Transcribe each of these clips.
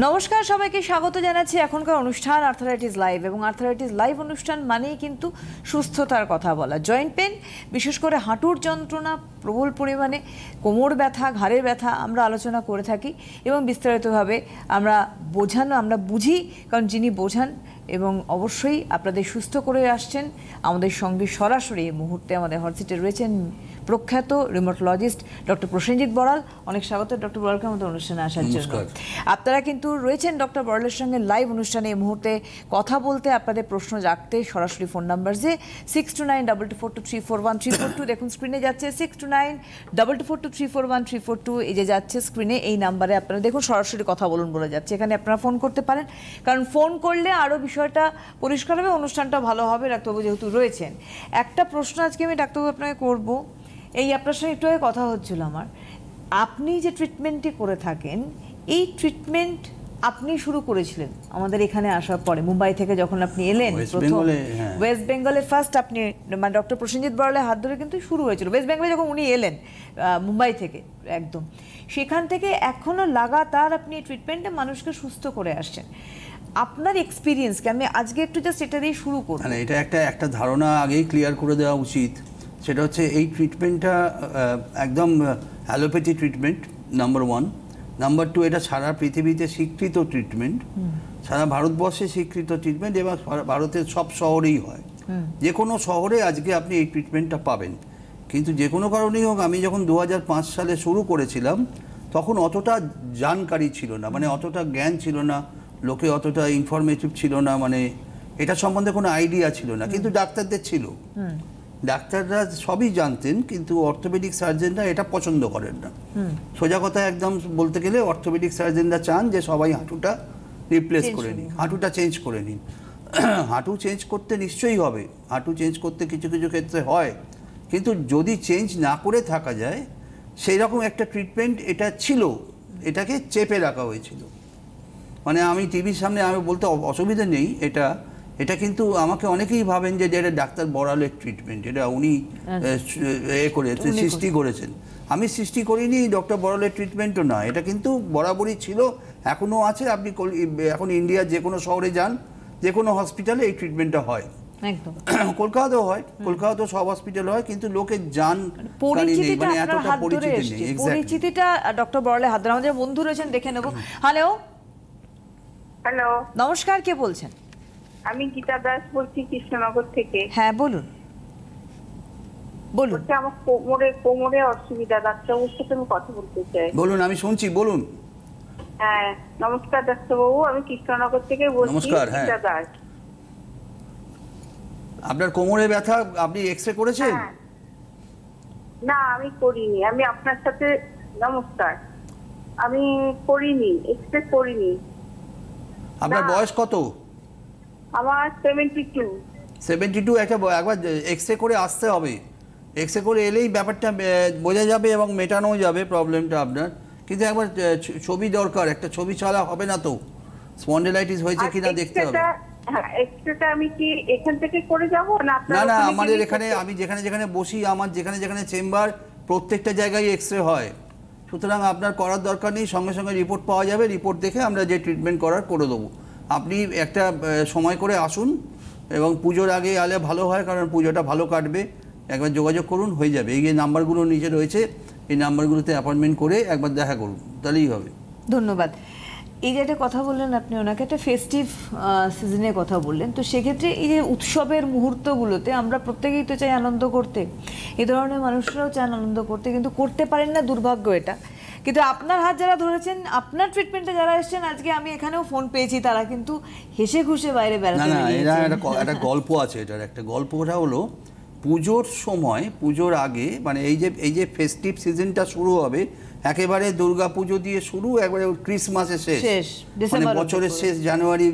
নমস্কার, সবাইকে স্বাগত জানাচ্ছি এখনকার অনুষ্ঠান আর্থারাইটিস লাইভ। এবং আর্থারাইটিস লাইভ অনুষ্ঠান মানেই কিন্তু সুস্থতার কথা বলা। জয়েন্ট পেন, বিশেষ করে হাঁটুর যন্ত্রণা, প্রবল পরিমাণে কোমর ব্যথা, ঘাড়ের ব্যথা আমরা আলোচনা করে থাকি এবং বিস্তারিতভাবে আমরা বুঝি, কারণ যিনি বোঝান এবং অবশ্যই আপনাদের সুস্থ করে আসছেন আমাদের সঙ্গে সরাসরি এই মুহূর্তে আমাদের হটসিটে রয়েছেন প্রখ্যাত রিউমাটোলজিস্ট ডক্টর প্রসেনজিৎ বড়াল। অনেক স্বাগত ডক্টর বড়ালকে আমাদের অনুষ্ঠানে আসার জন্য। আপনারা কিন্তু রয়েছেন ডক্টর বড়ালের সঙ্গে লাইভ অনুষ্ঠানে। এই মুহূর্তে কথা বলতে, আপনাদের প্রশ্ন জাগতে সরাসরি ফোন নাম্বার যে 6292242341 দেখুন স্ক্রিনে যাচ্ছে 6292242341 এই যে যাচ্ছে স্ক্রিনে, এই নাম্বারে আপনারা দেখুন সরাসরি কথা বলুন বলে যাচ্ছে। এখানে আপনারা ফোন করতে পারেন, কারণ ফোন করলে আরও বিষয়টা পরিষ্কার হবে, অনুষ্ঠানটা ভালো হবে। ডাক্তারবাবু যেহেতু রয়েছেন, একটা প্রশ্ন আজকে আমি ডাক্তারবাবু আপনাকে করব। এই আপনার সঙ্গে একটু কথা হচ্ছিল আমার, আপনি যে ট্রিটমেন্টটি করে থাকেন, এই ট্রিটমেন্ট আপনি শুরু করেছিলেন আমাদের এখানে আসার পরে, মুম্বাই থেকে যখন আপনি এলেন প্রথম ওয়েস্ট বেঙ্গলে ফার্স্ট, আপনি মানে ডক্টর প্রসেনজিৎ বড়ালের হাত ধরে কিন্তু শুরু হয়েছিল ওয়েস্ট বেঙ্গলে যখন উনি এলেন মুম্বাই থেকে একদম। সেখান থেকে এখনও লাগাতার আপনি এই ট্রিটমেন্টে মানুষকে সুস্থ করে আসছেন। আপনার এক্সপিরিয়েন্সকে আমি আজকে একটু জাস্ট এটা দিয়ে শুরু করব। মানে এটা একটা ধারণা আগেই ক্লিয়ার করে দেওয়া উচিত। সেটা হচ্ছে এই ট্রিটমেন্টটা একদম অ্যালোপ্যাথি ট্রিটমেন্ট নাম্বার 1। নাম্বার 2, এটা সারা পৃথিবীতে স্বীকৃত ট্রিটমেন্ট, সারা ভারতবর্ষে স্বীকৃত ট্রিটমেন্ট এবং ভারতের সব শহরেই হয়। যে কোনো শহরে আজকে আপনি এই ট্রিটমেন্টটা পাবেন। কিন্তু যে কোনো কারণেই হোক, আমি যখন 2005 সালে শুরু করেছিলাম তখন অতটা জানকারি ছিল না, মানে অতটা জ্ঞান ছিল না, লোকে অতটা ইনফরমেটিভ ছিল না, মানে এটা সম্বন্ধে কোনো আইডিয়া ছিল না। কিন্তু ডাক্তারদের ছিল, ডাক্তাররা সবই জানতেন, কিন্তু অর্থোপেডিক সার্জনরা এটা পছন্দ করেন না। সোজা কথা একদম বলতে গেলে অর্থোপেডিক সার্জনরা চান যে সবাই হাঁটুটা রিপ্লেস করে নিন, হাঁটুটা চেঞ্জ করে নিন। হাঁটু চেঞ্জ করতে নিশ্চয়ই হবে, হাঁটু চেঞ্জ করতে কিছু কিছু ক্ষেত্রে হয়, কিন্তু যদি চেঞ্জ না করে থাকা যায় সেই রকম একটা ট্রিটমেন্ট এটা ছিল, এটাকে চেপে রাখা হয়েছিল। মানে আমি টিভির সামনে আমি বলতে অসুবিধা নেই, এটা কিন্তু আমাকে অনেকেই ভাবেন যে এটা ডাক্তার বড়ালের ট্রিটমেন্ট, এটা উনি সৃষ্টি করেছেন। আমি সৃষ্টি করিনি, ডক্টর বড়ালের ট্রিটমেন্টও না, এটা কিন্তু বরাবরই ছিল, এখনও আছে। আপনি এখন ইন্ডিয়ার যে কোনো শহরে যান, যে কোনো হসপিটালে এই ট্রিটমেন্টটা হয়। কলকাতাতেও হয়, কলকাতাতেও সব হসপিটাল হয়, কিন্তু লোকে পরিচিতিটা ডক্টর বড়ালের হাত ধরে। আমাদের বন্ধু রয়েছেন, দেখে নেব। হ্যালো হ্যালো, নমস্কার, কে বলছেন? আমি গীতা দাস বলছি কৃষ্ণনগর থেকে। হ্যাঁ বলুন বলুন। আমার কোমরে অসুবিধা, ডাক্তারবাবুর সাথে আমি কথা বলতে চাই। বলুন, আমি শুনছি, বলুন। হ্যাঁ নমস্কার ডাক্তারবাবু, আমি কৃষ্ণনগর থেকে বলছি। গীতা দাস। আপনার কোমরে ব্যথা, আপনি এক্সরে করেছেন? না আমি করিনি, আমি আপনার সাথে নমস্কার, আমি করিনি, এক্সরে করিনি। আপনার বয়স কত? আমার 72। একবার এক্সরে করে আসতে হবে। এক্সরে করে এলেই ব্যাপারটা বোঝা যাবে এবং মেটানো যাবে প্রবলেমটা আপনার। কিন্তু একবার ছবি দরকার, একটা ছবি ছাড়া হবে না তো, স্পন্ডিলাইটিস হয়েছে কিনা দেখতে হবে। এক্সরেটা আমি কি এখান থেকে করে যাব না? না, আমাদের এখানে আমি যেখানে যেখানে বসি, আমার যেখানে যেখানে চেম্বার, প্রত্যেকটা জায়গায় এক্সরে হয়। সুতরাং আপনার করার দরকার নেই, সঙ্গে সঙ্গে রিপোর্ট পাওয়া যাবে, রিপোর্ট দেখে আমরা যে ট্রিটমেন্ট করার করে দেবো। আপনি একটা সময় করে আসুন এবং পুজোর আগে এলে ভালো হয়, কারণ পুজোটা ভালো কাটবে। একবার যোগাযোগ করুন, হয়ে যাবে। এই যে নাম্বারগুলো নিচে রয়েছে, এই নাম্বারগুলোতে অ্যাপয়েন্টমেন্ট করে একবার দেখা করুন, তাহলেই হবে। ধন্যবাদ। এই যে একটা কথা বললেন আপনি, ওনাকে একটা ফেস্টিভ সিজনের কথা বললেন, তো সেক্ষেত্রে এই যে উৎসবের মুহূর্তগুলোতে আমরা প্রত্যেকেই তো চাই আনন্দ করতে, এই ধরনের মানুষরাও চান আনন্দ করতে, কিন্তু করতে পারেন না, দুর্ভাগ্য এটা। কিন্তু আপনার হাত যারা ধরেছেন, আপনার ট্রিটমেন্টে যারা এসেছেন, আজকে আমি এখানেও ফোন পেয়েছি, তারা কিন্তু হেসে খুশে বাইরে বেড়াতে বেরিয়েছেন। একটা গল্প আছে, এটার একটা গল্পটা হলো পুজোর সময়, পুজোর আগে, মানে এই যে ফেস্টিভ সিজনটা শুরু হবে, একেবারে দুর্গা পুজো দিয়ে শুরু, একবারে ক্রিসমাসে শেষ, মানে বছরের শেষ, জানুয়ারি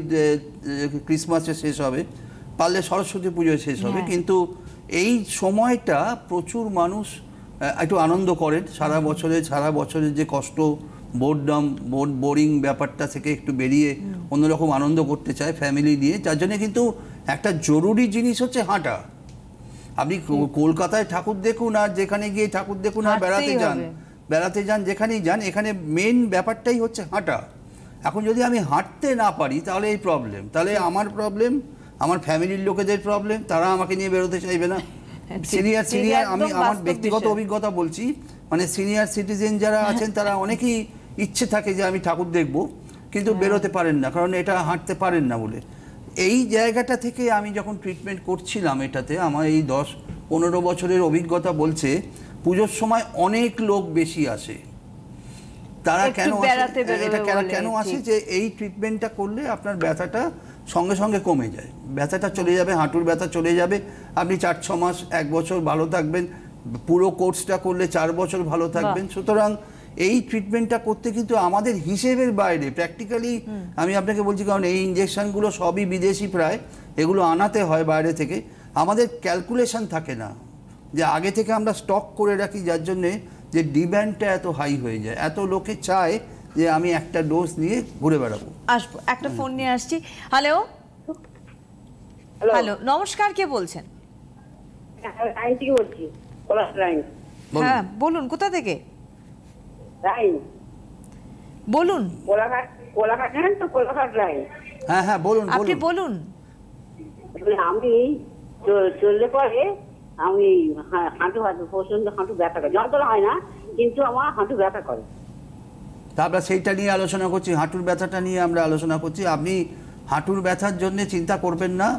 ক্রিসমাসে শেষ হবে, পারলে সরস্বতী পুজোয় শেষ হবে। কিন্তু এই সময়টা প্রচুর মানুষ একটু আনন্দ করেন, সারা বছরের যে কষ্ট, বোরিং ব্যাপারটা থেকে একটু বেরিয়ে অন্যরকম আনন্দ করতে চায় ফ্যামিলি নিয়ে। তার জন্য কিন্তু একটা জরুরি জিনিস হচ্ছে হাঁটা। আপনি কলকাতায় ঠাকুর দেখুন আর যেখানে গিয়ে ঠাকুর দেখুন আর বেড়াতে যান যেখানেই যান, এখানে মেন ব্যাপারটাই হচ্ছে হাঁটা। এখন যদি আমি হাঁটতে না পারি তাহলে এই প্রবলেম, তাহলে আমার প্রবলেম, আমার ফ্যামিলির লোকেদের প্রবলেম, তারা আমাকে নিয়ে বেরোতে চাইবে না। সিনিয়র আমি আমার ব্যক্তিগত অভিজ্ঞতা বলছি, মানে সিনিয়র সিটিজেন যারা আছেন তারা অনেকেই ইচ্ছে থাকে যে আমি ঠাকুর দেখব, কিন্তু বেরোতে পারেন না, কারণ এটা হাঁটতে পারেন না বলে। এই জায়গাটা থেকে আমি যখন ট্রিটমেন্ট করছিলাম এটাতে, আমার এই 10-15 বছরের অভিজ্ঞতা বলছে পুজোর সময় অনেক লোক বেশি আসে। তারা কেন আসে, এটা কেন আসে, যে এই ট্রিটমেন্টটা করলে আপনার ব্যথাটা সঙ্গে সঙ্গে কমে যায়, ব্যথাটা চলে যাবে, হাঁটুর ব্যথা চলে যাবে, আপনি 4-6 মাস 1 বছর ভালো থাকবেন, পুরো কোর্সটা করলে 4 বছর ভালো থাকবেন। সুতরাং এই ট্রিটমেন্টটা করতে কিন্তু আমাদের হিসেবের বাইরে প্র্যাকটিক্যালি আমি আপনাকে বলছি, কারণ এই ইঞ্জেকশনগুলো সবই বিদেশি প্রায়, এগুলো আনাতে হয় বাইরে থেকে, আমাদের ক্যালকুলেশন থাকে না যে আগে থেকে আমরা স্টক করে রাখি, যার জন্যে যে ডিম্যান্ডটা এত হাই হয়ে যায়, এত লোকে চায় যে আমি একটা ডোজ নিয়ে ঘুরে বেড়াবো। আসবো, একটা ফোন নিয়ে আসছি। হ্যালো হ্যালো, নমস্কার, কে বলছেন? রাইন থেকে বলছি, কোলাঘাট রাইন। হ্যাঁ বলুন, কোথা থেকে? রাইন বলুন। কোলাঘাট জানেন তো, কোলাঘাট রাইন। হ্যাঁ হ্যাঁ বলুন আপনি বলুন। আমি চললে পরে আমি হাঁটু প্রচন্ড হাঁটু ব্যথা করে, যন্ত্রণা হয় না কিন্তু আমার হাঁটু ব্যথা করে। তারপর সেইটা নিয়ে আলোচনা করছি, হাঁটুর ব্যথাটা নিয়ে আমরা আলোচনা করছি। আপনি হাঁটুর ব্যথার জন্য চিন্তা করবেন না,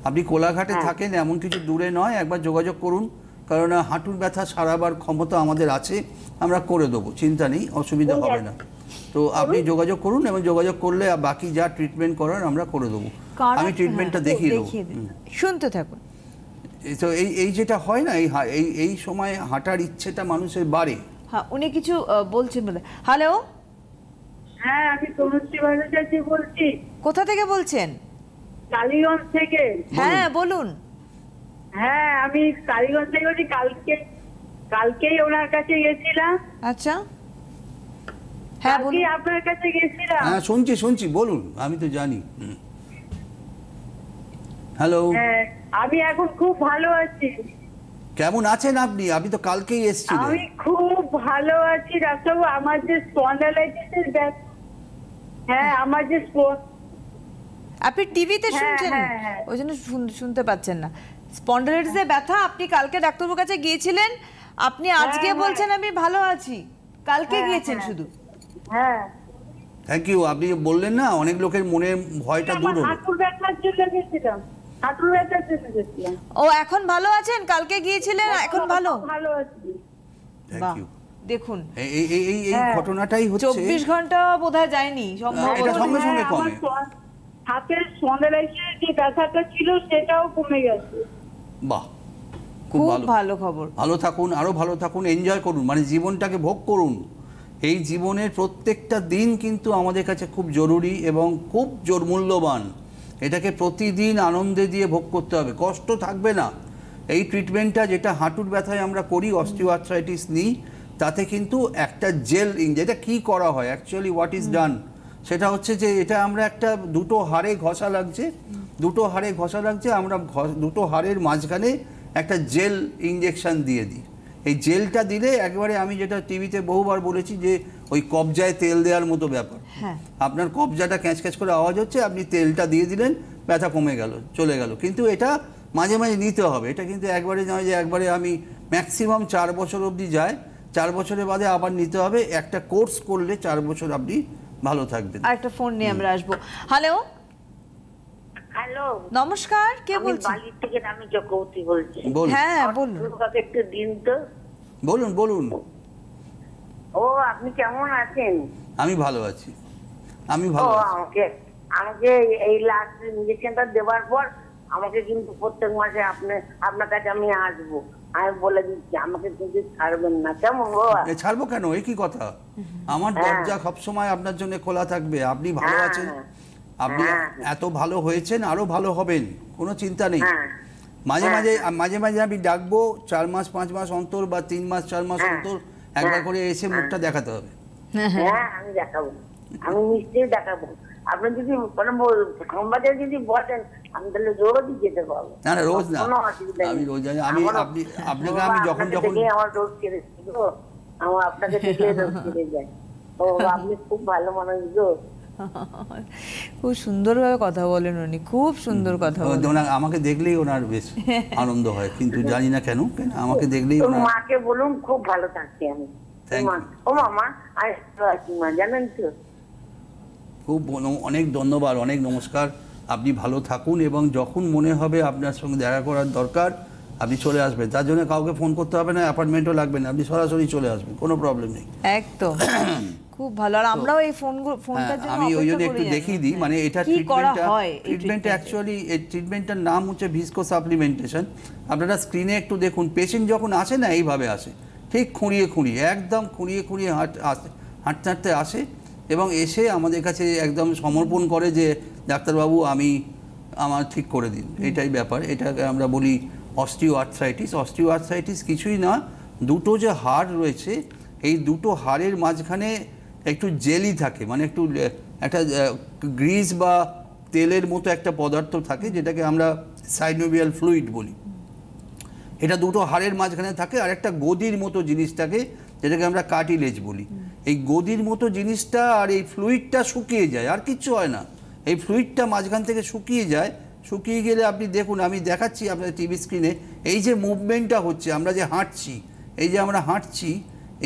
আপনি কোলাঘাটে থাকেন, এমন কিছু দূরে নয়, একবার যোগাযোগ করুন, কারণ হাঁটুর ব্যথা সারাবার ক্ষমতা আমাদের আছে, আমরা করে দেবো, চিন্তা নেই, অসুবিধা হবে না। তো আপনি যোগাযোগ করুন, এবং যোগাযোগ করলে বাকি যা ট্রিটমেন্ট করার আমরা করে দেবো, আমি ট্রিটমেন্টটা দেখিয়ে দেবো। শুনতে থাকুন। তো এই যেটা হয় না, এই সময় হাঁটার ইচ্ছেটা মানুষের বাড়ে। হ্যাঁ, উনি কিছু বলছেন বলে। হ্যালো, হ্যাঁ আমি তনুশ্রী ভট্টাচার্য বলছি। কোথা থেকে বলছেন? কালীগঞ্জ থেকে। হ্যাঁ বলুন। হ্যাঁ আমি কালীগঞ্জ থেকে বলছি, কালকেই ওনার কাছে গেছিলাম। আচ্ছা, হ্যাঁ বলুন। আপনার কাছে গেছিলাম। হ্যাঁ শুনছি বলুন, আমি তো জানি। হ্যালো, হ্যাঁ আমি এখন খুব ভালো আছি। কেমন আছেন আপনি? আপনি তো কালকেই এসেছিলেন। আমি খুব ভালো আছি ডাক্তারবাবু। আমার যে স্পন্ডালাইটিসের ব্যথা, হ্যাঁ আমার যে আপনি টিভিতে শুনছেন, ওই জন্য শুনতে পাচ্ছেন না। স্পন্ডালাইটিসের ব্যথা, আপনি কালকে ডাক্তারবাবুর কাছে গিয়েছিলেন, আপনি আজকে বলছেন আমি ভালো আছি, কালকে গিয়েছেন শুধু। হ্যাঁ থ্যাংক ইউ, আপনি বললেন না, অনেক লোকের মনের ভয়টা দূর হলো। হাঁটুর ব্যথার জন্য গেছিলাম, হাঁটুর ব্যথার জন্য গেছিলাম। ও এখন ভালো আছেন? কালকে গিয়েছিলেন, এখন ভালো? ভালো আছি। Thank you. দেখুন এই ঘটনাটাই হচ্ছে, 24 ঘন্টা বোধহয় যায়নি, এটা সঙ্গে সঙ্গে কমে। হাতের স্পন্ডালাইটিসের যে ব্যথাটা ছিল সেটাও কমে গেছে। বাহ, খুব ভালো খবর। ভালো থাকুন, আরো ভালো থাকুন, এনজয় করুন, মানে জীবনটাকে ভোগ করুন। এই জীবনের প্রত্যেকটা দিন কিন্তু আমাদের কাছে খুব জরুরি এবং খুব মূল্যবান। এটাকে প্রতিদিন আনন্দে দিয়ে ভোগ করতে হবে, কষ্ট থাকবে না। এই ট্রিটমেন্টটা যেটা হাঁটুর ব্যথায় আমরা করি, অস্টিওআর্থ্রাইটিস নিই, তাতে কিন্তু একটা জেল, যেটা কি করা হয় অ্যাকচুয়ালি, হোয়াট ইজ ডান, সেটা হচ্ছে যে এটা আমরা একটা দুটো হাড়ে ঘষা লাগছে, আমরা দুটো হাড়ের মাঝখানে একটা জেল ইঞ্জেকশন দিয়ে দিই। এই জেলটা দিলে একবারে, আমি যেটা টিভিতে বহুবার বলেছি, যে ওই কবজায় তেল দেওয়ার মতো ব্যাপার। আপনার কবজাটা ক্যাঁচ ক্যাঁচ করে আওয়াজ হচ্ছে, আপনি তেলটা দিয়ে দিলেন, ব্যথা কমে গেল, চলে গেল। কিন্তু এটা মাঝে মাঝে নিতে হবে, এটা কিন্তু একবারে নয় যে একবারে আমি ম্যাক্সিমাম 4 বছর অবধি যায়, 4 বছরের বাদে আবার নিতে হবে। একটা কোর্স করলে 4 বছর আপনি ভালো থাকবেন। আরেকটা ফোন নিয়ে আমরা আসবো। হ্যালো হ্যালো, নমস্কার, কে বলছেন? বালি থেকে আমি চক্রবর্তী বলছি। হ্যাঁ বলুন। একটু দিন তো। বলুন। ও আপনি কেমন আছেন? আমি ভালো আছি, আমি ভালো আছি। আমাকে এই লাস্ট ইঞ্জেকশনটা দেওয়ার পর আমাকে কিন্তু প্রত্যেক মাসে আপনার কাছে আমি আসবো, আমি বলে দিচ্ছি, আমাকে কিন্তু ছাড়বেন না, কেমন? ছাড়বো কেন, এই কি কথা? আমার দরজা সবসময় আপনার জন্য খোলা থাকবে। আপনি ভালো আছেন, আপনি এত ভালো হয়েছেন, আরো ভালো হবেন, কোনো চিন্তা নেই। মাঝে মাঝে আমি ডাকবো, 4 মাস 5 মাস অন্তর, বা 3 মাস 4 মাস অন্তর একবার করে এসে মুখটা দেখাতে হবে। হ্যাঁ আমি দেখাবো, আমি নিশ্চয়ই দেখাবো। আপনি যদি সংবাদে যদি বলেন, আমি তাহলে রোজই যেতে পারবো। না রোজ না, আমি রোজ জানি। আপনাকে আমি যখন আমার রোজ কেড়ে আমার আপনাকে দেখলে রোজ কেড়ে যায়। ও আপনি খুব ভালো মানুষ গো, খুব সুন্দরভাবে কথা বলেন উনি, খুব সুন্দর কথা বলেন। আমাকে দেখলেই ওনার বেশ আনন্দ হয়, কিন্তু জানি না কেন আমাকে দেখলেই তোর ওনার। মাকে বলুন খুব ভালো থাকছি আমি। Thank you. ও মামা আছি মা, জানেন তো। খুব অনেক ধন্যবাদ, অনেক নমস্কার। আপনি ভালো থাকুন এবং যখন মনে হবে আপনার সঙ্গে দেখা করার দরকার আপনি চলে আসবেন। তার জন্য কাউকে ফোন করতে হবে না, অ্যাপয়েন্টমেন্টও লাগবে না, আপনি সরাসরি চলে আসবেন, কোনো প্রবলেম নেই। একদম খুব ভালো। আর আমরাও এই ফোনটার জন্য আমি ওই জন্য অপেক্ষা একটু করি দেখিয়ে দিই, মানে এটা ট্রিটমেন্টটা অ্যাকচুয়ালি এই ট্রিটমেন্টটার নাম হচ্ছে ভিসকো সাপ্লিমেন্টেশন। আপনারা স্ক্রিনে একটু দেখুন, পেশেন্ট যখন আসে না এইভাবে আসে, ঠিক খুঁড়িয়ে খুঁড়িয়ে, একদম খুঁড়িয়ে খুঁড়িয়ে হাঁটতে হাঁটতে আসে এবং এসে আমাদের কাছে একদম সমর্পণ করে যে ডাক্তারবাবু আমার ঠিক করে দিন। এটাই ব্যাপার। এটাকে আমরা বলি অস্টিও আর্থ্রাইটিস। অস্টিও আর্থ্রাইটিস কিছুই না, দুটো যে হাড় রয়েছে এই দুটো হাড়ের মাঝখানে একটু জেলি থাকে, মানে একটা গ্রিজ বা তেলের মতো একটা পদার্থ থাকে যেটাকে আমরা সাইনোভিয়াল ফ্লুইড বলি। এটা দুটো হাড়ের মাঝখানে থাকে, আর একটা গদির মতো জিনিস থাকে যেটাকে আমরা কার্টিলেজ বলি। এই গদির মতো জিনিসটা আর এই ফ্লুইডটা শুকিয়ে যায়, আর কিচ্ছু হয় না। এই ফ্লুইডটা মাঝখান থেকে শুকিয়ে যায়। শুকিয়ে গেলে আপনি দেখুন, আমি দেখাচ্ছি আপনার টিভি স্ক্রিনে, এই যে মুভমেন্টটা হচ্ছে, আমরা যে হাঁটছি, এই যে আমরা হাঁটছি,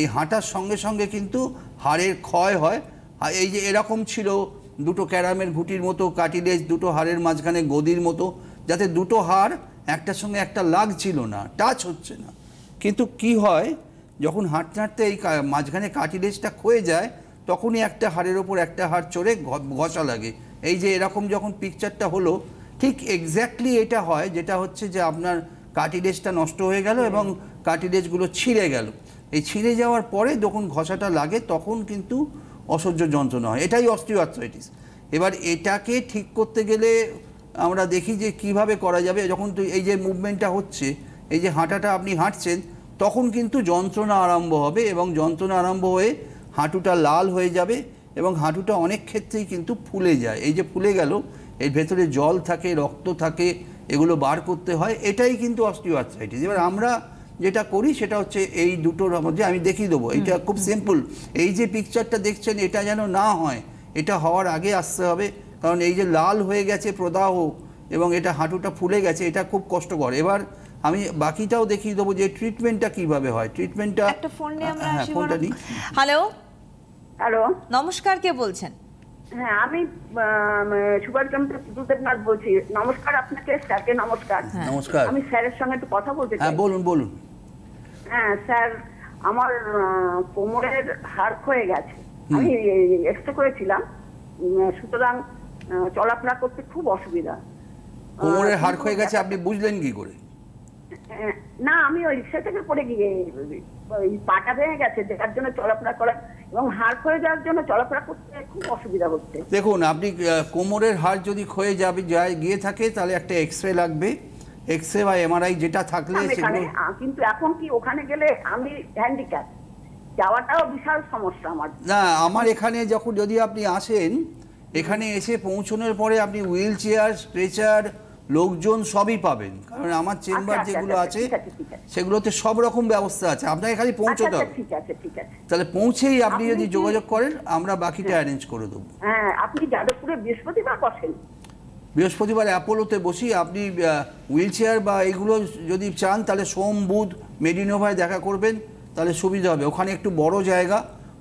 এই হাঁটার সঙ্গে সঙ্গে কিন্তু হাড়ের ক্ষয় হয়। এই যে এরকম ছিল দুটো ক্যারামের ঘুটির মতো কার্টিলেজ, দুটো হাড়ের মাঝখানে গদির মতো, যাতে দুটো হাড় একটার সঙ্গে একটা লাগছিল না, টাচ হচ্ছে না। কিন্তু কি হয়, যখন হাঁটতে হাঁটতে এই মাঝখানে কার্টিলেজটা ক্ষয়ে যায়, তখনই একটা হাড়ের ওপর একটা হাড় চড়ে ঘষা লাগে। এই যে এরকম যখন পিকচারটা হলো, ঠিক এক্স্যাক্টলি এটা হয়, যেটা হচ্ছে যে আপনার কার্টিলেজটা নষ্ট হয়ে গেল এবং কার্টিলেজগুলো ছিঁড়ে গেল। এই ছিঁড়ে যাওয়ার পরে যখন ঘষাটা লাগে তখন কিন্তু অসহ্য যন্ত্রণা হয়। এটাই অস্টিও আর্থ্রাইটিস। এবার এটাকে ঠিক করতে গেলে আমরা দেখি যে কিভাবে করা যাবে। যখন এই যে মুভমেন্টটা হচ্ছে, এই যে হাঁটাটা আপনি হাঁটছেন, তখন কিন্তু যন্ত্রণা আরম্ভ হবে এবং যন্ত্রণা আরম্ভ হয়ে হাঁটুটা লাল হয়ে যাবে এবং হাঁটুটা অনেক ক্ষেত্রেই কিন্তু ফুলে যায়। এই যে ফুলে গেল, এর ভেতরে জল থাকে, রক্ত থাকে, এগুলো বার করতে হয়। এটাই কিন্তু অস্টিও আর্থ্রাইটিস। এবার আমরা যেটা করি সেটা হচ্ছে এই দুটোর মধ্যে আমি দেখিয়ে দেবো। এটা খুব সিম্পল। এই যে পিকচারটা দেখছেন, এটা যেন না হয়, এটা হওয়ার আগে আসতে হবে, কারণ এই যে লাল হয়ে গেছে প্রদাহ এবং এটা হাঁটুটা ফুলে গেছে, এটা খুব কষ্টকর। এবার আমি বাকিটাও দেখিয়ে দেবো যে ট্রিটমেন্টটা কিভাবে হয়। ট্রিটমেন্টটা একটা ফোন নিয়ে আমরা আসি। ফোনটা নিই। হ্যালো, হ্যালো, নমস্কার, কে বলছেন? হ্যাঁ আমি সুভাষচন্দ্র দেবনাথ বলছি। নমস্কার আপনাকে, স্যারকে নমস্কার। নমস্কার। আমি স্যারের সঙ্গে একটু কথা বলতে চাই। হ্যাঁ বলুন বলুন। হ্যাঁ স্যার, আমার কোমরের হাড় ক্ষয়ে গেছে। আমি এক্সরে করেছিলাম, সুতরাং চলাফেরা করতে খুব অসুবিধা। কোমরের হাড় ক্ষয়ে গেছে আপনি বুঝলেন কি করে? না, আমি ওই রিক্সা থেকে পড়ে গিয়ে ওই পাটা ভেঙে গেছে, দেখার জন্য চলাফেরা করা এবং হাড় ক্ষয়ে যাওয়ার জন্য চলাফেরা করতে খুব অসুবিধা হচ্ছে। দেখুন, আপনি কোমরের হাড় যদি ক্ষয়ে গিয়ে থাকে তাহলে একটা এক্সরে লাগবে। এক্সরে বা এমআরআই যেটা থাকলে সেগুলো। কিন্তু এখন কি ওখানে গেলে আমি হ্যান্ডিক্যাপ, যাওয়াটাও বিশাল সমস্যা আমার। না, আমার এখানে যদি আপনি আসেন, এখানে এসে পৌঁছানোর পরে আপনি হুইল চেয়ার, স্ট্রেচার, লোকজন সবই পাবেন, কারণ আমার চেম্বার যেগুলো আছে সেগুলোতে সব রকম ব্যবস্থা আছে। আপনাকে খালি পৌঁছতে হবে। ঠিক আছে ঠিক আছে। তাহলে পৌঁছেই আপনি যদি যোগাযোগ করেন, আমরা বাকিটা অ্যারেঞ্জ করে দেবো। হ্যাঁ, আপনি যাদবপুরে বৃহস্পতিবার বসেন? বৃহস্পতিবার অ্যাপোলোতে বসি। আপনি হুইল চেয়ার বা এগুলো যদি চান তাহলে সোম বুধ মেডিনোভায় দেখা করবেন, তাহলে সুবিধা হবে। ওখানে একটু বড় জায়গা,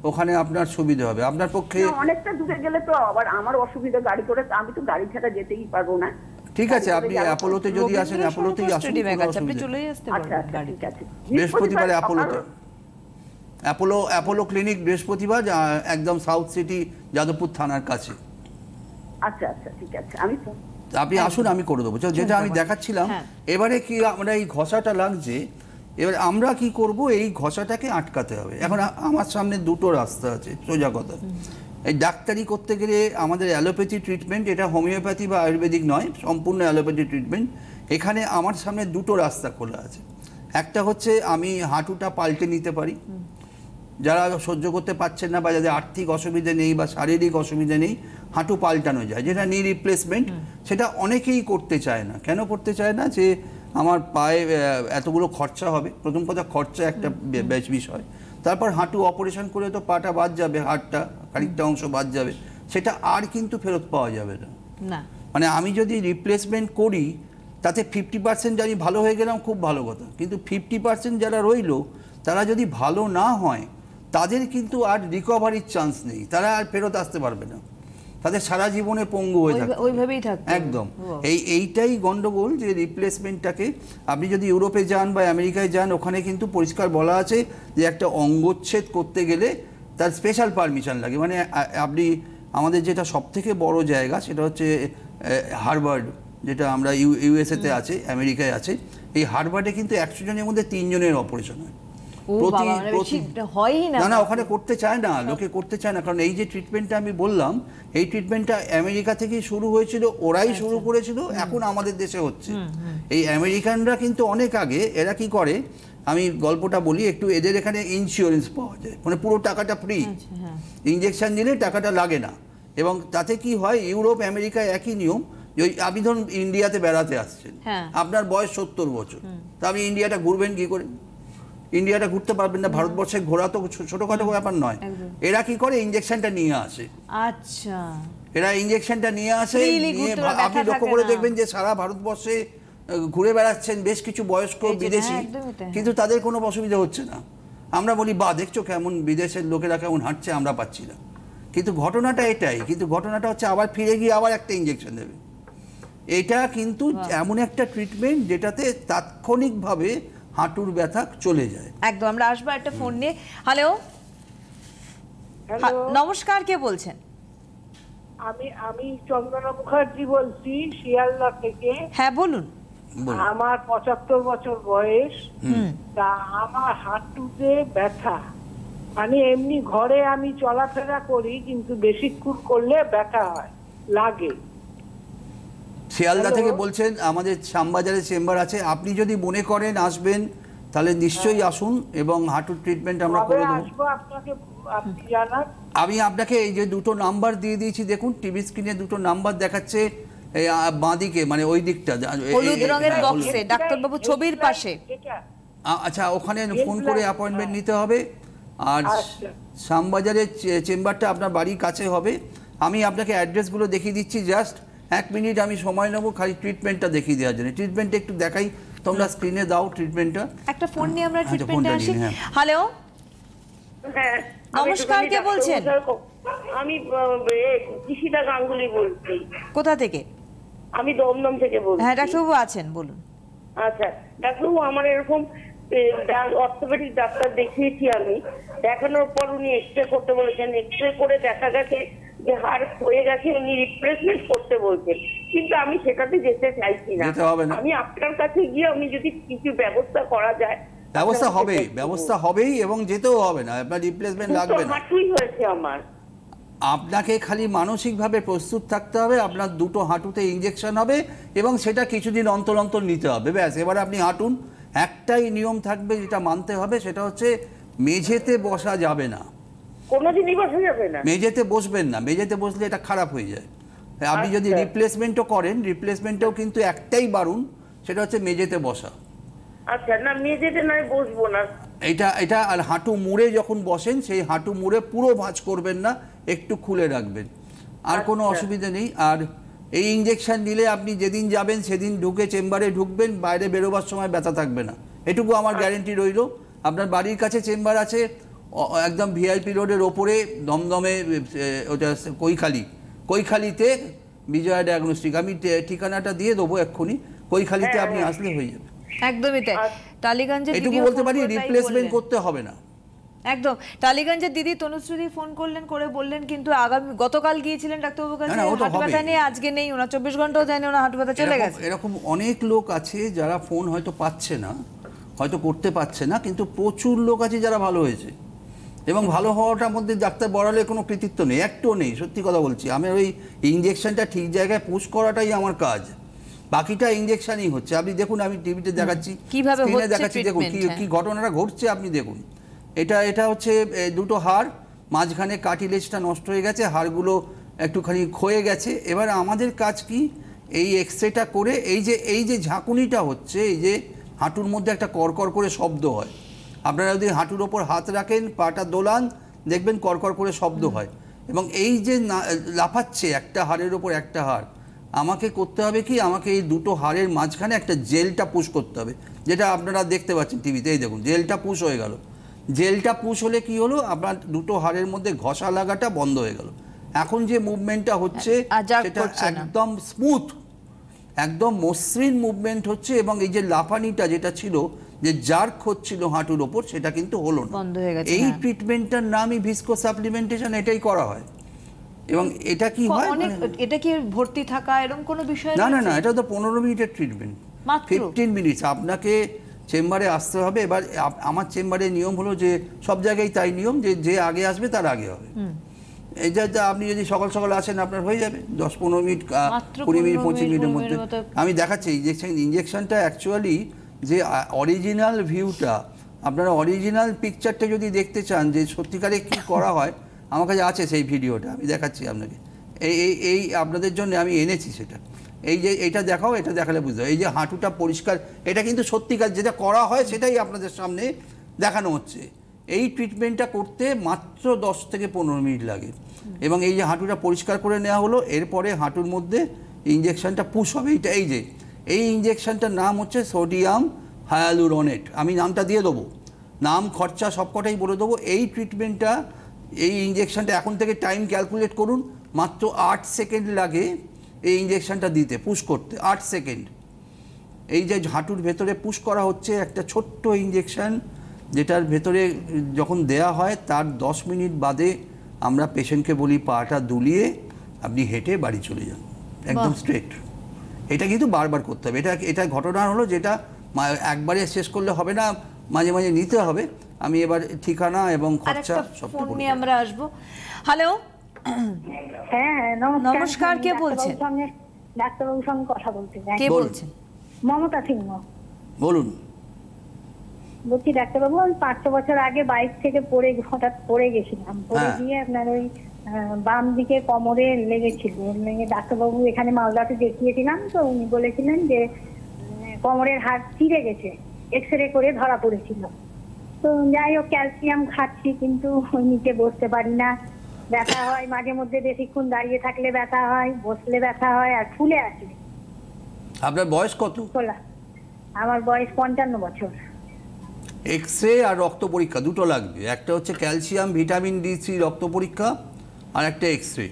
ওখানে আপনার সুবিধা হবে। আপনার পক্ষে অনেকটা দূরে গেলে তো আবার আমার অসুবিধা, গাড়ি করে আমি তো গাড়ি ছাড়া যেতেই পারবো না। ঠিক আছে, আপনি অ্যাপোলোতে যদি আসেন, অ্যাপোলোতেই আসুন। আপনি চলে আসতে পারবেন গাড়ি। ঠিক আছে, বৃহস্পতিবার অ্যাপোলোতে, অ্যাপোলো ক্লিনিক বৃহস্পতিবার, একদম সাউথ সিটি যাদবপুর থানার কাছে। আচ্ছা আচ্ছা ঠিক আছে, আপনি আসুন, আমি করে দেবো। যেটা আমি দেখাচ্ছিলাম, এবারে কি আমরা এই ঘষাটা লাগছে, এবার আমরা কি করব, এই ঘষাটাকে আটকাতে হবে। এখন আমার সামনে দুটো রাস্তা আছে, সোজা কথা। এই ডাক্তারি করতে গেলে আমাদের অ্যালোপ্যাথি ট্রিটমেন্ট, এটা হোমিওপ্যাথি বা আয়ুর্বেদিক নয়, সম্পূর্ণ অ্যালোপ্যাথি ট্রিটমেন্ট। এখানে আমার সামনে দুটো রাস্তা খোলা আছে। একটা হচ্ছে আমি হাঁটুটা পাল্টে নিতে পারি, যারা সহ্য করতে পারছেন না বা যাদের আর্থিক অসুবিধা নেই বা শারীরিক অসুবিধা নেই, হাঁটু পাল্টানো যায়, যেটা নি রিপ্লেসমেন্ট। সেটা অনেকেই করতে চায় না। কেন করতে চায় না? যে আমার পায়ে এতগুলো খরচা হবে। প্রথম কথা, খরচা একটা বিষয়। তারপর হাঁটু অপারেশন করে তো পাটা বাদ যাবে, হাড়টা খানিকটা অংশ বাদ যাবে। সেটা আর কিন্তু ফেরত পাওয়া যাবে না। না, মানে আমি যদি রিপ্লেসমেন্ট করি তাতে 50% আমি ভালো হয়ে গেলাম, খুব ভালো কথা, কিন্তু 50% যারা রইলো তারা যদি ভালো না হয় তাদের কিন্তু আর রিকভারির চান্স নেই, তারা আর ফেরত আসতে পারবে না, তাদের সারা জীবনে পঙ্গু হয়ে থাকবে, ওইভাবেই থাকবে একদম। এইটাই গন্ডগোল যে রিপ্লেসমেন্টটাকে আপনি যদি ইউরোপে যান বা আমেরিকায় যান, ওখানে কিন্তু পরিষ্কার বলা আছে যে একটা অঙ্গচ্ছেদ করতে গেলে তার স্পেশাল পারমিশন লাগে। মানে আপনি আমাদের যেটা সবথেকে বড় জায়গা সেটা হচ্ছে হার্ভার্ড, যেটা আমরা ইউএসএতে আছে, আমেরিকায় আছে। এই হার্ভার্ডে কিন্তু 100 জনের মধ্যে 3 জনের অপারেশন হয়। না, ওখানে করতে চায় না, লোকে করতে চায় না, কারণ এই যে ট্রিটমেন্টটা আমি বললাম, এই ট্রিটমেন্টটা আমেরিকা থেকেই শুরু হয়েছিল, ওরাই শুরু করেছিল, এখন আমাদের দেশে হচ্ছে। এই আমেরিকানরা কিন্তু অনেক আগে, এরা কি করে আমি গল্পটা বলি একটু, এদের এখানে ইন্স্যুরেন্স পাওয়া যায়, মানে পুরো টাকাটা ফ্রি, ইঞ্জেকশন দিলে টাকাটা লাগে না। এবং তাতে কি হয়, ইউরোপ আমেরিকায় একই নিয়ম। আপনি ধরুন ইন্ডিয়াতে বেড়াতে আসছেন, আপনার বয়স 70 বছর, তা আপনি ইন্ডিয়াটা ঘুরবেন কি করে? ইন্ডিয়াটা ঘুরতে পারবেন না, ভারতবর্ষে ঘোরা তো ছোটখাটো ব্যাপার নয়। এরা কি করে, ইঞ্জেকশনটা নিয়ে আসে। আচ্ছা, এরা ইঞ্জেকশনটা নিয়ে আসে, নিয়ে আপনি লক্ষ্য করে দেখবেন যে সারা ভারতবর্ষে ঘুরে বেড়াচ্ছেন বেশ কিছু বয়স্ক বিদেশি, কিন্তু তাদের কোনো অসুবিধা হচ্ছে না। আমরা বলি বা দেখছো কেমন বিদেশের লোকেরা কেমন হাঁটছে, আমরা পাচ্ছি না। কিন্তু ঘটনাটা এটাই, কিন্তু ঘটনাটা হচ্ছে আবার ফিরে গিয়ে আবার একটা ইঞ্জেকশন দেবে। এটা কিন্তু এমন একটা ট্রিটমেন্ট যেটাতে তাৎক্ষণিকভাবে হাঁটুর ব্যথা চলে যায়। একদম। আমরা আসবো একটা ফোন নিয়ে। হ্যালো, নমস্কার, কে বলছেন? আমি চন্দনা মুখার্জি বলছি, শিয়ালদা থেকে। হ্যাঁ, বলুন। আমার 75 বছর বয়স। তা আমার হাঁটুতে ব্যথা, মানে এমনি ঘরে আমি চলাফেরা করি, কিন্তু বেশিক্ষণ করলে ব্যথা হয়, লাগে। শিয়ালদা থেকে বলছেন, আমাদের শ্যামবাজারে চেম্বার আছে, আপনি যদি মনে করেন আসবেন তাহলে নিশ্চয়ই আসুন এবং হাঁটুর ট্রিটমেন্ট আমরা করে দেবো। আমি আপনাকে এই যে দুটো নাম্বার দিয়ে দিয়েছি, দেখুন টিভি স্ক্রিনে দুটো নাম্বার দেখাচ্ছে, বাঁদিকে মানে ওই দিকটা হলুদ রঙের বক্সে ডাক্তারবাবু ছবির পাশে। আচ্ছা, ওখানে ফোন করে অ্যাপয়েন্টমেন্ট নিতে হবে। আর শ্যামবাজারের চেম্বারটা আপনার বাড়ির কাছে হবে। আমি আপনাকে অ্যাড্রেসগুলো দেখিয়ে দিচ্ছি, জাস্ট 1 মিনিট আমি সময় নেবো খালি ট্রিটমেন্টটা দেখিয়ে দেওয়ার জন্য। ট্রিটমেন্টটা একটু দেখাই, তোমরা স্ক্রিনে দাও ট্রিটমেন্টটা। একটা ফোন নিয়ে আমরা ট্রিটমেন্টে আসি। হ্যালো, নমস্কার, কে বলছেন? আমি কৃষিদা গাঙ্গুলি বলছি। কোথা থেকে? আমি দমদম থেকে বলছি। হ্যাঁ, ডাক্তারবাবু আছেন, বলুন। আচ্ছা ডাক্তারবাবু, আমার এরকম অর্থোপেডিক ডাক্তার দেখিয়েছি আমি, দেখানোর পর উনি এক্সরে করতে বলেছেন। এক্সরে করে দেখা গেছে যে হাড় ক্ষয়ে গেছে, উনি রিপ্লেসমেন্ট করতে বলছেন, কিন্তু আমি সেটাতে যেতে চাইছি না। আমি আপনার কাছে গিয়ে আমি যদি কিছু ব্যবস্থা করা যায়। ব্যবস্থা হবেই এবং যেতেও হবে না, আপনার রিপ্লেসমেন্ট লাগবে না। হাঁটুই হয়েছে আমার। আপনাকে খালি মানসিকভাবে প্রস্তুত থাকতে হবে, আপনার দুটো হাঁটুতে ইঞ্জেকশন হবে এবং সেটা কিছুদিন অন্তর অন্তর নিতে হবে, ব্যাস। এবার আপনি হাঁটুন। একটাই নিয়ম থাকবে যেটা মানতে হবে, সেটা হচ্ছে মেঝেতে বসা যাবে না, কোনোদিনই বসা যাবে না। মেঝেতে বসবেন না, মেঝেতে বসলে এটা খারাপ হয়ে যায়। আপনি যদি রিপ্লেসমেন্টও করেন, রিপ্লেসমেন্টেও কিন্তু একটাই বারণ, সেটা হচ্ছে মেঝেতে বসা। আচ্ছা, না মেঝেতে নয়, বসবো না। এটা আর হাঁটু মুড়ে যখন বসেন, সেই হাঁটু মুড়ে পুরো ভাঁজ করবেন না, একটু খুলে রাখবেন, আর কোনো অসুবিধা নেই। আর এই ইঞ্জেকশন নিলে আপনি যেদিন যাবেন সেদিন ঢুকে চেম্বারে ঢুকবেন, বাইরে বেরোবার সময় ব্যথা থাকবে না, এটুকু আমার গ্যারেন্টি রইল। আপনার বাড়ির কাছে চেম্বার আছে, একদম ভিআইপি রোডের ওপরে, দমদমে, ওটা কৈখালিতে বিজয়া ডায়াগনস্টিক। আমি ঠিকানাটা দিয়ে দেবো এক্ষুনি, কৈখালিতে আপনি আসলে হয়ে যাবে। একদমই তাই। টালিগঞ্জে এটুকু বলতে পারি, রিপ্লেসমেন্ট করতে হবে না। একদম। টালিগঞ্জের দিদি তনুশ্রী ফোন করলেন, করে বললেন কিন্তু গতকাল গিয়েছিলেন ডাক্তারবাবুর কাছে, হাঁটু ব্যথা নিয়ে, আজকে নেই, ওনার 24 ঘন্টাও যায়নি, ওনার হাঁটু ব্যথা চলে গেছে। এরকম অনেক লোক আছে যারা ফোন হয়তো পাচ্ছে না, হয়তো করতে পারছে না, কিন্তু প্রচুর লোক আছে যারা ভালো হয়েছে। এবং ভালো হওয়াটার মধ্যে ডাক্তার বড়ালে কোনো কৃতিত্ব নেই, একটুও নেই, সত্যি কথা বলছি। আমি ওই ইঞ্জেকশনটা ঠিক জায়গায় পুশ করাটাই আমার কাজ, বাকিটা ইঞ্জেকশনই হচ্ছে। আপনি দেখুন, আমি টিভিতে দেখাচ্ছি, কিভাবে দেখাচ্ছি, দেখুন কি ঘটনাটা ঘটছে, আপনি দেখুন। এটা হচ্ছে দুটো হাড়, মাঝখানে কার্টিলেজটা নষ্ট হয়ে গেছে, হাড়গুলো একটুখানি ক্ষয়ে গেছে। এবার আমাদের কাজ কি, এই এক্সরেটা করে এই যে ঝাঁকুনিটা হচ্ছে, এই যে হাঁটুর মধ্যে একটা করকর করে শব্দ হয়, আপনারা যদি হাঁটুর ওপর হাত রাখেন, পাটা দোলান, দেখবেন করকর করে শব্দ হয়। এবং এই যে লাফাচ্ছে একটা হাড়ের ওপর একটা হাড়, আমাকে করতে হবে কি, আমাকে এই দুটো হাড়ের মাঝখানে একটা জেলটা পুশ করতে হবে, যেটা আপনারা দেখতে পাচ্ছেন টিভিতে। এই দেখুন জেলটা পুশ হয়ে গেল। জেলটা পুশ হলে কি হলো, আপনার দুটো হাড়ের মধ্যে ঘষা লাগাটা বন্ধ হয়ে গেল। এখন যে মুভমেন্টটা হচ্ছে সেটা একদম স্মুথ, একদম মসৃণ মুভমেন্ট হচ্ছে, এবং এই যে লাফানিটা যেটা ছিল, যে জার্ক হচ্ছিল হাঁটুর ওপর, সেটা কিন্তু হলো না। এই ট্রিটমেন্টটার নামই ভিস্কো সাপ্লিমেন্টেশন, এটাই করা হয়। এবং এটা কি হয়, এটা কি ভর্তি থাকা এরকম কোনো বিষয় না না না, এটা তো 15 মিনিটের ট্রিটমেন্ট, 15 মিনিটস। আপনাকে চেম্বারে আসতে হবে। এবার আমার চেম্বারের নিয়ম হলো যে, সব জায়গায় তাই নিয়ম, যে যে আগে আসবে তার আগে হবে। এই যে আপনি যদি সকাল সকাল আসেন, আপনার হয়ে যাবে 10-15 মিনিট, 20 মিনিট, 25 মিনিটের মধ্যে। আমি দেখাচ্ছি ইঞ্জেকশনটা অ্যাকচুয়ালি যে অরিজিনাল ভিউটা, আপনারা অরিজিনাল পিকচারটা যদি দেখতে চান যে সত্যিকারে কি করা হয়, আমার কাছে আছে সেই ভিডিওটা, আমি দেখাচ্ছি আপনাকে। এই আপনাদের জন্য আমি এনেছি সেটা। এই যে এটা দেখাও, এটা দেখালে বুঝতে হবে। এই যে হাঁটুটা পরিষ্কার, এটা কিন্তু সত্যিকার যেটা করা হয় সেটাই আপনাদের সামনে দেখানো হচ্ছে। এই ট্রিটমেন্টটা করতে মাত্র 10 থেকে 15 মিনিট লাগে। এবং এই যে হাঁটুটা পরিষ্কার করে নেওয়া হলো, এরপরে হাঁটুর মধ্যে ইঞ্জেকশনটা পুশ হবে। এই ইঞ্জেকশনটার নাম হচ্ছে সোডিয়াম হায়ালুরোনেট। আমি নামটা দিয়ে দেবো, নাম খরচা সবকটাই বলে দেবো। এই ট্রিটমেন্টটা, এই ইঞ্জেকশনটা এখন থেকে টাইম ক্যালকুলেট করুন, মাত্র 8 সেকেন্ড লাগে এই ইঞ্জেকশনটা দিতে, পুশ করতে 8 সেকেন্ড। এই যে হাঁটুর ভেতরে পুশ করা হচ্ছে একটা ছোট্ট ইঞ্জেকশন, যেটার ভেতরে যখন দেয়া হয় তার 10 মিনিট বাদে আমরা পেশেন্টকে বলি পাটা দুলিয়ে আপনি হেঁটে বাড়ি চলে যান, একদম স্ট্রেট। এটা কিন্তু বারবার করতে হবে। এটা ঘটনা হলো যেটা একবারে শেষ করলে হবে না, মাঝে মাঝে নিতে হবে। আমি এবার ঠিকানা এবং খরচা সব নিয়ে আমরা আসবো। হ্যালো, হ্যাঁ নমস্কার, কে বলছেন? ডাক্তারবাবুর সঙ্গে কথা বলতে চাই। কে বলছেন? মমতা সিংহ বলুন। বলছি ডাক্তারবাবু, আমি 5-6 বছর আগে বাইক থেকে হঠাৎ পড়ে গেছিলাম। পড়ে গিয়ে আপনার ওই বাম দিকে কোমরে লেগেছিল। ডাক্তারবাবু এখানে মালদাতে দেখিয়েছিলাম, তো উনি বলেছিলেন যে কোমরের হাড় চিড়ে গেছে, এক্সরে করে ধরা পড়েছিল। তো যাই হোক, ক্যালসিয়াম খাচ্ছি, কিন্তু নিচে বসতে পারি না, ব্যথা হয় মাঝে মধ্যে, বেশিক্ষণ দাঁড়িয়ে থাকলে ব্যথা হয়, বসলে ব্যথা হয়, আর ফুলে আছে। আপনার বয়স কত? আমার বয়স 55 বছর। এক্সরে আর রক্ত পরীক্ষা দুটো লাগবে। একটা হচ্ছে ক্যালসিয়াম ভিটামিন D3 রক্ত পরীক্ষা, আর একটা এক্সরে।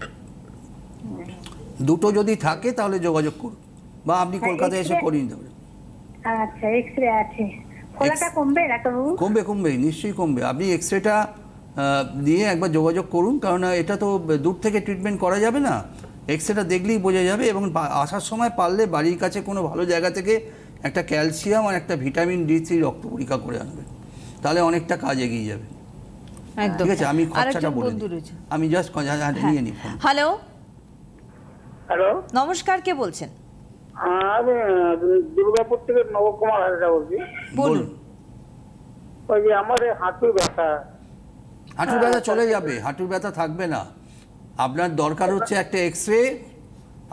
দুটো যদি থাকে তাহলে যোগাযোগ করুন, বা আপনি কলকাতায় এসে করিয়ে নিতে পারেন। আচ্ছা, এক্সরে আছে। ফোলাটা কমবে ডাক্তারবাবু? কমবে, নিশ্চয়ই কমবে। আপনি এক্সরেটা দিয়ে একবার যোগাযোগ করুন, কারণ এটা তো দূর থেকে ট্রিটমেন্ট করা যাবে না। এক্সরেটা দেখলেই বোঝা যাবে। এবং আসার সময় পারলে বাড়ির কাছে কোনো ভালো জায়গা থেকে একটা ক্যালসিয়াম আর একটা ভিটামিন D3 রক্ত পরীক্ষা করে আনবেন, তাহলে অনেকটা কাজ এগিয়ে যাবে। ঠিক আছে, আমি খরচাটা বলে দিই, আমি জাস্ট নিয়ে নিই। হ্যালো, হ্যালো, নমস্কার, কে বলছেন? আমি দুর্গাপুর থেকে নবকুমার হাজরা বলছি। বলুন। ওই যে আমার হাঁটুর ব্যথা চলে যাবে, হাঁটুর ব্যথা থাকবে না। আপনার দরকার হচ্ছে একটা এক্সরে,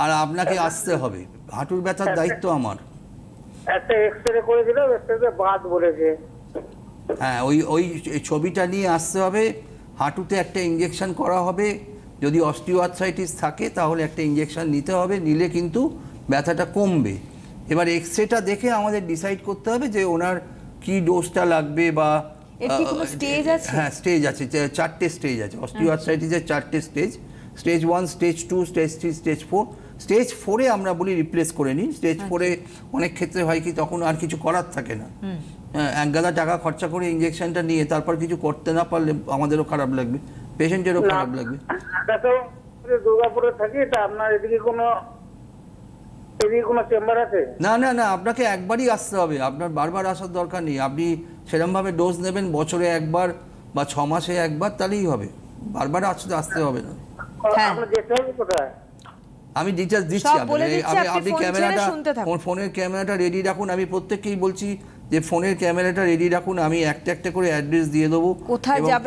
আর আপনাকে আসতে হবে। হাঁটুর ব্যথার দায়িত্ব আমার। একটা এক্সরে করেছিলাম, এক্সরে বাদ বলেছে। হ্যাঁ, ওই ছবিটা নিয়ে আসতে হবে। হাঁটুতে একটা ইঞ্জেকশন করা হবে। যদি অস্টিওআর্থ্রাইটিস থাকে তাহলে একটা ইঞ্জেকশন নিতে হবে, নিলে কিন্তু ব্যথাটা কমবে। এবার এক্সরেটা দেখে আমাদের ডিসাইড করতে হবে যে ওনার কি ডোজটা লাগবে, বা স্টেজ আছে। হ্যাঁ, স্টেজ আছে, 4টে স্টেজ আছে অস্টিওআর্থ্রাইটিসের। 4টে stage, stage 1, stage 2, stage 3, stage 4। Stage 4-এ আমরা বলি রিপ্লেস করে নিন। স্টেজ 4-এ অনেক ক্ষেত্রে হয় কি, তখন আর কিছু করার থাকে না। এক গাদা টাকা খরচা করে ইঞ্জেকশনটা নিয়ে তারপর কিছু করতে না পারলে আমাদেরও খারাপ লাগবে, পেশেন্টেরও খারাপ লাগবে। দুর্গাপুরে থাকি, তা আপনার এদিকে কোনো চেম্বার আছে? না না না, আপনাকে একবারই আসতে হবে, আপনার বারবার আসার দরকার নেই। আপনি সেরকমভাবে ডোজ নেবেন বছরে একবার বা 6 মাসে একবার, তাহলেই হবে, বারবার আসতে হবে না। আমি ডিটেলস দিচ্ছি, আপনি ক্যামেরাটা, ফোনের ক্যামেরাটা রেডি রাখুন। আমি প্রত্যেককেই বলছি যে ফোনের ক্যামেরাটা রেডি রাখুন। আমি একটা একটা করে অ্যাড্রেস দিয়ে দেবো,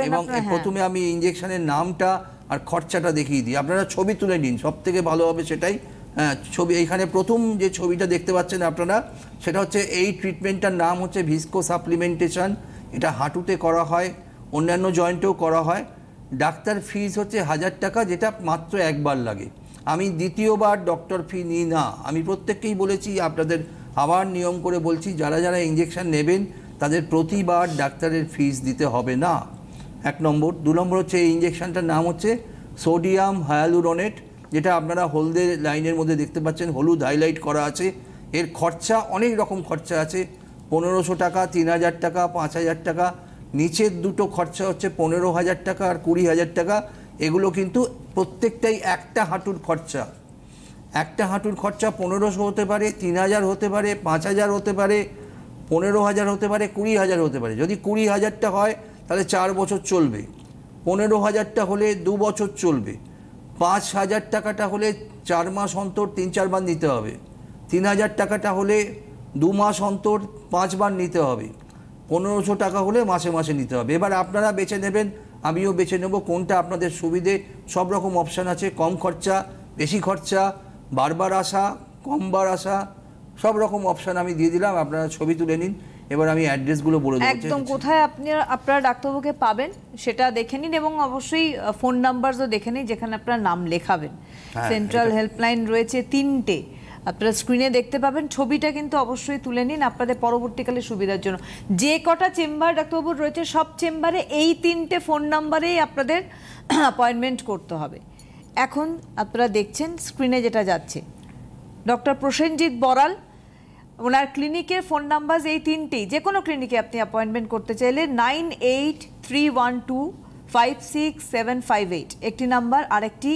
এবং প্রথমে আমি ইঞ্জেকশনের নামটা আর খরচাটা দেখিয়ে দিই। আপনারা ছবি তুলে নিন, সব থেকে ভালো হবে সেটাই। ছবি, এইখানে প্রথম যে ছবিটা দেখতে পাচ্ছেন আপনারা, সেটা হচ্ছে এই ট্রিটমেন্টটার নাম হচ্ছে ভিস্কো সাপ্লিমেন্টেশন। এটা হাঁটুতে করা হয়, অন্যান্য জয়েন্টেও করা হয়। ডাক্তার ফিস হচ্ছে 1000 টাকা, যেটা মাত্র একবার লাগে। আমি দ্বিতীয়বার ডক্টর ফি নিই না। আমি প্রত্যেককেই বলেছি, আপনাদের আবার নিয়ম করে বলছি, যারা যারা ইঞ্জেকশন নেবেন তাদের প্রতিবার ডাক্তারের ফিস দিতে হবে না, 1 নম্বর। 2 নম্বর হচ্ছে এই ইঞ্জেকশনটার নাম হচ্ছে সোডিয়াম হায়ালুরোনেট, যেটা আপনারা হলদে লাইনের মধ্যে দেখতে পাচ্ছেন, হলুদ হাইলাইট করা আছে। এর খরচা অনেক রকম খরচা আছে, 1500 টাকা, 3000 টাকা, 5000 টাকা। নিচের দুটো খরচা হচ্ছে 15,000 টাকা আর 20,000 টাকা। এগুলো কিন্তু প্রত্যেকটাই একটা হাঁটুর খরচা। একটা হাঁটুর খরচা 1500 হতে পারে, 3000 হতে পারে, 5000 হতে পারে, 15,000 হতে পারে, 20,000 হতে পারে। যদি 20,000টা হয় তাহলে 4 বছর চলবে, 15,000টা হলে 2 বছর চলবে, 5,000 টাকাটা হলে 4 মাস অন্তর 3-4 বার নিতে হবে, 3,000 টাকাটা হলে 2 মাস অন্তর 5 বার নিতে হবে, 1500 টাকা হলে মাসে মাসে নিতে হবে। এবার আপনারা বেছে নেবেন, আমিও বেছে নেব কোনটা আপনাদের সুবিধে। সব রকম অপশান আছে, কম খরচা, বেশি খরচা, বারবার আসা, কমবার আসা, সব রকম অপশান আমি দিয়ে দিলাম। আপনারা ছবি তুলে নিন। এবার আমি অ্যাড্রেসগুলো বলে দেবো, একদম কোথায় আপনারা ডাক্তারবাবুকে পাবেন সেটা দেখে নিন, এবং অবশ্যই ফোন নাম্বারও দেখে নিন যেখানে আপনার নাম লেখাবেন। সেন্ট্রাল হেল্পলাইন রয়েছে 3টে, আপনারা স্ক্রিনে দেখতে পাবেন। ছবিটা কিন্তু অবশ্যই তুলে নিন আপনাদের পরবর্তীকালে সুবিধার জন্য। যে কটা চেম্বার ডাক্তারবাবুর রয়েছে সব চেম্বারে এই 3টে ফোন নাম্বারেই আপনাদের অ্যাপয়েন্টমেন্ট করতে হবে। এখন আপনারা দেখছেন স্ক্রিনে যেটা যাচ্ছে, ডক্টর প্রসেনজিৎ বড়াল, ওনার ক্লিনিকের ফোন নাম্বার এই 3টি। যে কোনো ক্লিনিকে আপনি অ্যাপয়েন্টমেন্ট করতে চাইলে 9831256758 একটি নাম্বার, আরেকটি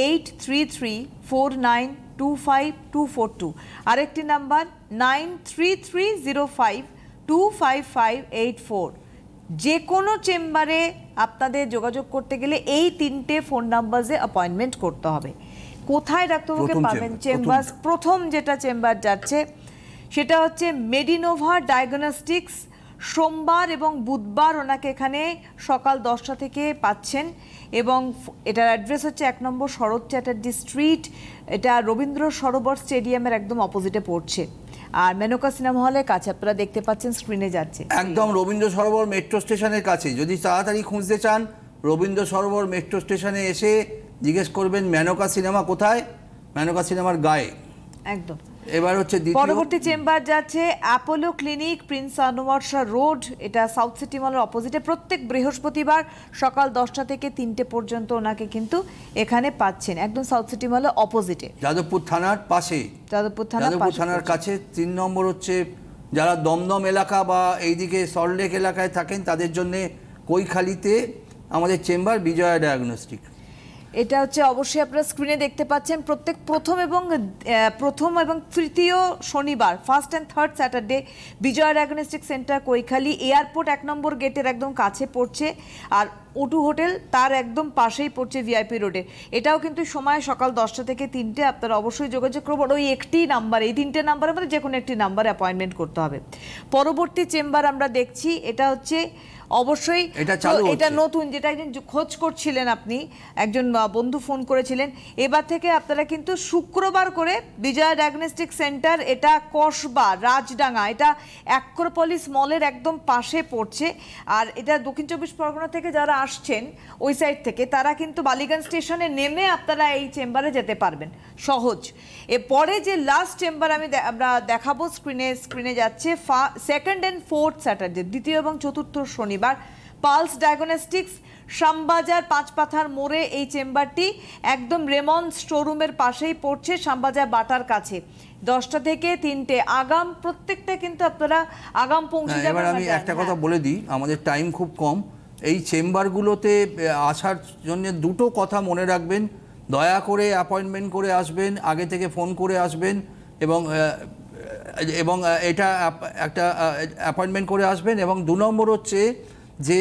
8334925242 আরেকটি নাম্বার 9330525584। যে কোনো চেম্বারে আপনাদের যোগাযোগ করতে গেলে এই 3টে ফোন নাম্বারে অ্যাপয়েন্টমেন্ট করতে হবে। কোথায় ডাক্তারবাবুকে পাবেন? চেম্বার প্রথম যেটা চেম্বার যাচ্ছে সেটা হচ্ছে মেডিনোভা ডায়াগনস্টিক্স। সোমবার এবং বুধবার ওনাকে এখানে সকাল 10টা থেকে পাচ্ছেন, এবং এটার অ্যাড্রেস হচ্ছে 1 নম্বর শরৎ চ্যাটার্জি স্ট্রিট, এটা রবীন্দ্র সরোবর স্টেডিয়ামের একদম অপোজিটে পড়ছে। আর মেনকা সিনেমা হলের কাছে, আপনারা দেখতে পাচ্ছেন স্ক্রিনে যাচ্ছে, একদম রবীন্দ্র সরোবর মেট্রো স্টেশনের কাছে। যদি তাড়াতাড়ি খুঁজতে চান, রবীন্দ্র সরোবর মেট্রো স্টেশনে এসে জিজ্ঞেস করবেন মেনকা সিনেমা কোথায়, মেনকা সিনেমার গায়ে একদম। এবার হচ্ছে পরবর্তী চেম্বার যাচ্ছে Apollo clinic, Prince Anwar Shah road, এটা সাউথ সিটি মলের অপোজিটে। প্রত্যেক বৃহস্পতিবার সকাল 10টা থেকে 3টে পর্যন্ত ওনাকে কিন্তু এখানে পাচ্ছেন, একদম সাউথ সিটি মলের অপোজিটে, যাদবপুর থানার পাশে, যাদবপুর থানার কাছে। 3 নম্বর হচ্ছে যারা দমদম এলাকা বা এইদিকে সল্টলেক এলাকায় থাকেন তাদের জন্য কৈখালিতে আমাদের চেম্বার বিজয়া ডায়াগনস্টিক। এটা হচ্ছে অবশ্যই আপনারা স্ক্রিনে দেখতে পাচ্ছেন। প্রত্যেক প্রথম এবং তৃতীয় শনিবার, first and third Saturday Vijaya diagnostic centre Kaikhali, airport 1 number গেটের একদম কাছে পড়ছে, আর O2 হোটেল তার একদম পাশেই পড়ছে ভিআইপি রোডে। এটাও কিন্তু সময় সকাল 10টা থেকে 3টে। আপনারা অবশ্যই যোগাযোগ করবেন ওই একটি নাম্বারে, এই 3টে নাম্বারের মধ্যে যে কোনো একটি নাম্বারে অ্যাপয়েন্টমেন্ট করতে হবে। পরবর্তী চেম্বার আমরা দেখছি, এটা হচ্ছে অবশ্যই এটা নতুন, যেটা একজন খোঁজ করছিলেন আপনি, একজন বন্ধু ফোন করেছিলেন। এবার থেকে আপনারা কিন্তু শুক্রবার করে বিজয়া ডায়াগনস্টিক সেন্টার, এটা কসবা রাজডাঙ্গা, এটা অ্যাক্রোপলিস মলের একদম পাশে পড়ছে। আর এটা দক্ষিণ 24 পরগনা থেকে যারা আসছেন ওই সাইড থেকে, তারা কিন্তু বালিগঞ্জ স্টেশনে নেমে আপনারা এই চেম্বারে যেতে পারবেন, সহজ। এরপরে যে লাস্ট চেম্বার আমরা দেখাবো, স্ক্রিনে যাচ্ছে সেকেন্ড অ্যান্ড ফোর্থ স্যাটারডে, দ্বিতীয় এবং চতুর্থ শনিবার, পালস ডায়াগনস্টিক্স, শ্যামবাজার 5 পাথার মোড়ে এই চেম্বারটি, একদম রেমন স্টোরুমের পাশেই পড়ছে, শ্যামবাজার বাটার কাছে, 10টা থেকে 3টে। আগাম প্রত্যেকটা কিন্তু আপনারা আগাম পৌঁছে যাবেন। এবার আমি একটা কথা বলে দিই, আমাদের টাইম খুব কম। এই চেম্বারগুলোতে আসার জন্য দুটো কথা মনে রাখবেন, দয়া করে অ্যাপয়েন্টমেন্ট করে আসবেন, আগে থেকে ফোন করে আসবেন, এবং এটা একটা অ্যাপয়েন্টমেন্ট করে আসবেন। এবং 2 নম্বর হচ্ছে যে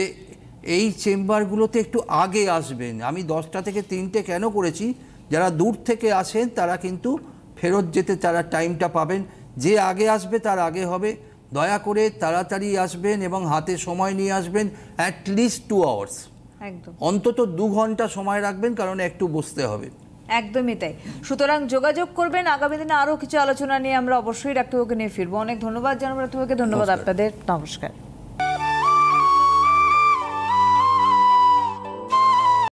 এই চেম্বারগুলোতে একটু আগে আসবেন। আমি 10টা থেকে 3টে কেন করেছি, যারা দূর থেকে আসেন তারা কিন্তু ফেরত যেতে তারা টাইমটা পাবেন। যে আগে আসবে তার আগে হবে। দয়া করে তাড়াতাড়ি আসবেন এবং হাতে সময় নিয়ে আসবেন, অ্যাটলিস্ট 2 আওয়ার্স, একদম অন্তত 2 ঘন্টা সময় রাখবেন, কারণ একটু বসতে হবে। একদমই তাই। সুতরাং যোগাযোগ করবেন। আগামী দিনে আরও কিছু আলোচনা নিয়ে আমরা অবশ্যই ডাক্তারবাবুকে নিয়ে ফিরবো। অনেক ধন্যবাদ জানাবো ডাক্তারবাবুকে। ধন্যবাদ আপনাদের। নমস্কার।